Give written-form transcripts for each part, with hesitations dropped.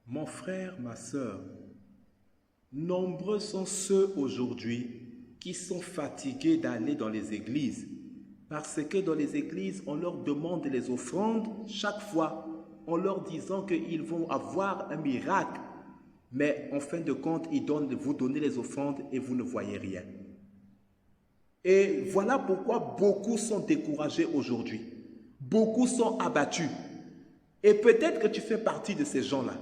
Mon frère, ma sœur, nombreux sont ceux aujourd'hui qui sont fatigués d'aller dans les églises parce que dans les églises, on leur demande les offrandes chaque fois en leur disant qu'ils vont avoir un miracle. Mais en fin de compte, vous donnez les offrandes et vous ne voyez rien. Et voilà pourquoi beaucoup sont découragés aujourd'hui. Beaucoup sont abattus. Et peut-être que tu fais partie de ces gens-là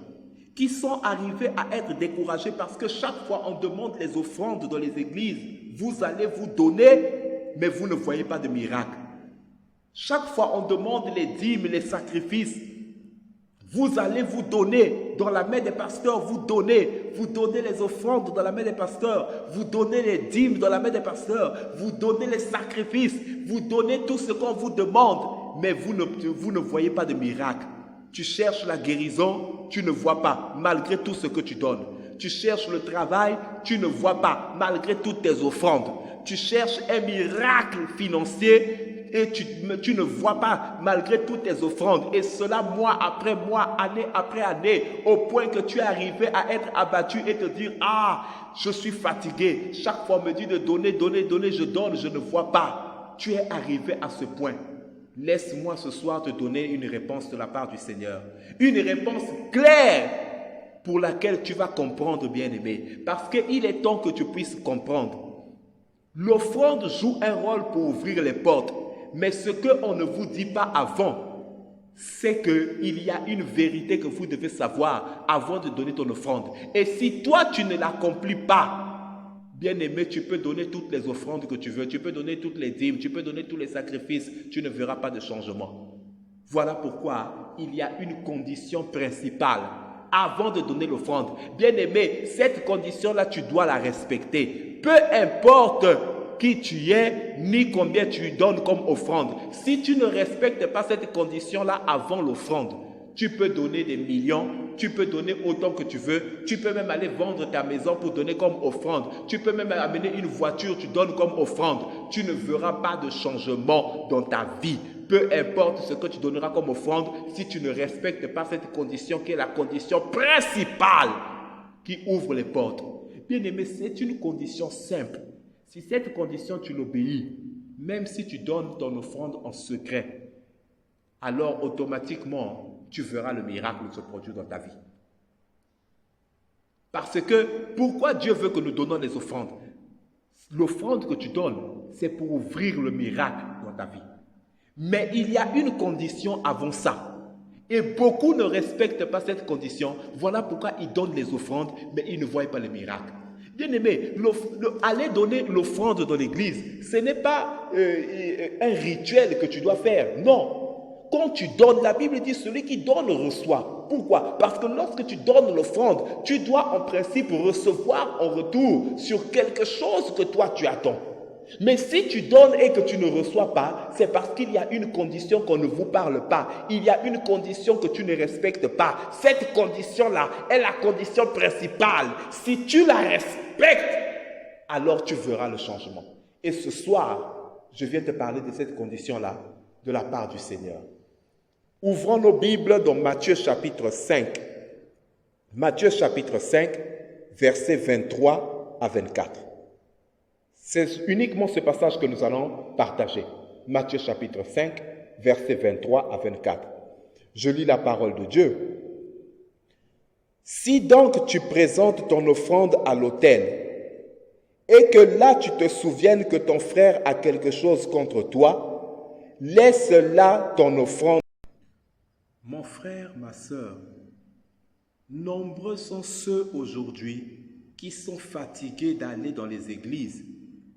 qui sont arrivés à être découragés parce que chaque fois on demande les offrandes dans les églises, vous allez vous donner, mais vous ne voyez pas de miracle. Chaque fois on demande les dîmes, les sacrifices, vous allez vous donner dans la main des pasteurs, vous donnez les offrandes dans la main des pasteurs, vous donnez les dîmes dans la main des pasteurs, vous donnez les sacrifices, vous donnez tout ce qu'on vous demande, mais vous ne voyez pas de miracle. Tu cherches la guérison, tu ne vois pas, malgré tout ce que tu donnes. Tu cherches le travail, tu ne vois pas, malgré toutes tes offrandes. Tu cherches un miracle financier et tu ne vois pas, malgré toutes tes offrandes. Et cela mois après mois, année après année, au point que tu es arrivé à être abattu et te dire, ah, je suis fatigué. Chaque fois on me dit de donner, je donne, je ne vois pas. Tu es arrivé à ce point. Laisse-moi ce soir te donner une réponse de la part du Seigneur. Une réponse claire pour laquelle tu vas comprendre, bien-aimé. Parce qu'il est temps que tu puisses comprendre. L'offrande joue un rôle pour ouvrir les portes. Mais ce qu'on ne vous dit pas avant, c'est qu'il y a une vérité que vous devez savoir avant de donner ton offrande. Et si toi, tu ne l'accomplis pas, bien-aimé, tu peux donner toutes les offrandes que tu veux, tu peux donner toutes les dîmes, tu peux donner tous les sacrifices, tu ne verras pas de changement. Voilà pourquoi il y a une condition principale avant de donner l'offrande. Bien-aimé, cette condition-là, tu dois la respecter. Peu importe qui tu es, ni combien tu donnes comme offrande. Si tu ne respectes pas cette condition-là avant l'offrande, tu peux donner des millions, tu peux donner autant que tu veux, tu peux même aller vendre ta maison pour donner comme offrande, tu peux même amener une voiture, tu donnes comme offrande. Tu ne verras pas de changement dans ta vie. Peu importe ce que tu donneras comme offrande, si tu ne respectes pas cette condition qui est la condition principale qui ouvre les portes. Bien-aimé, c'est une condition simple. Si cette condition tu l'obéis, même si tu donnes ton offrande en secret, alors automatiquement, tu verras le miracle se produire dans ta vie. Parce que, pourquoi Dieu veut que nous donnons les offrandes? L'offrande que tu donnes, c'est pour ouvrir le miracle dans ta vie. Mais il y a une condition avant ça. Et beaucoup ne respectent pas cette condition. Voilà pourquoi ils donnent les offrandes, mais ils ne voient pas le miracle. Bien-aimé, aller donner l'offrande dans l'église, ce n'est pas un rituel que tu dois faire. Non. Quand tu donnes, la Bible dit celui qui donne reçoit. Pourquoi? Parce que lorsque tu donnes l'offrande, tu dois en principe recevoir en retour sur quelque chose que toi tu attends. Mais si tu donnes et que tu ne reçois pas, c'est parce qu'il y a une condition qu'on ne vous parle pas. Il y a une condition que tu ne respectes pas. Cette condition-là est la condition principale. Si tu la respectes, alors tu verras le changement. Et ce soir, je viens te parler de cette condition-là de la part du Seigneur. Ouvrons nos Bibles dans Matthieu chapitre 5. Matthieu chapitre 5, versets 23 à 24. C'est uniquement ce passage que nous allons partager. Matthieu chapitre 5, versets 23 à 24. Je lis la parole de Dieu. Si donc tu présentes ton offrande à l'autel, et que là tu te souviennes que ton frère a quelque chose contre toi, laisse là ton offrande. Mon frère, ma sœur, nombreux sont ceux aujourd'hui qui sont fatigués d'aller dans les églises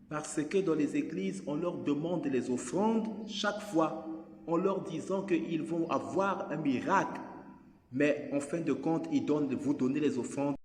parce que dans les églises, on leur demande les offrandes chaque fois en leur disant qu'ils vont avoir un miracle. Mais en fin de compte, vous donnez les offrandes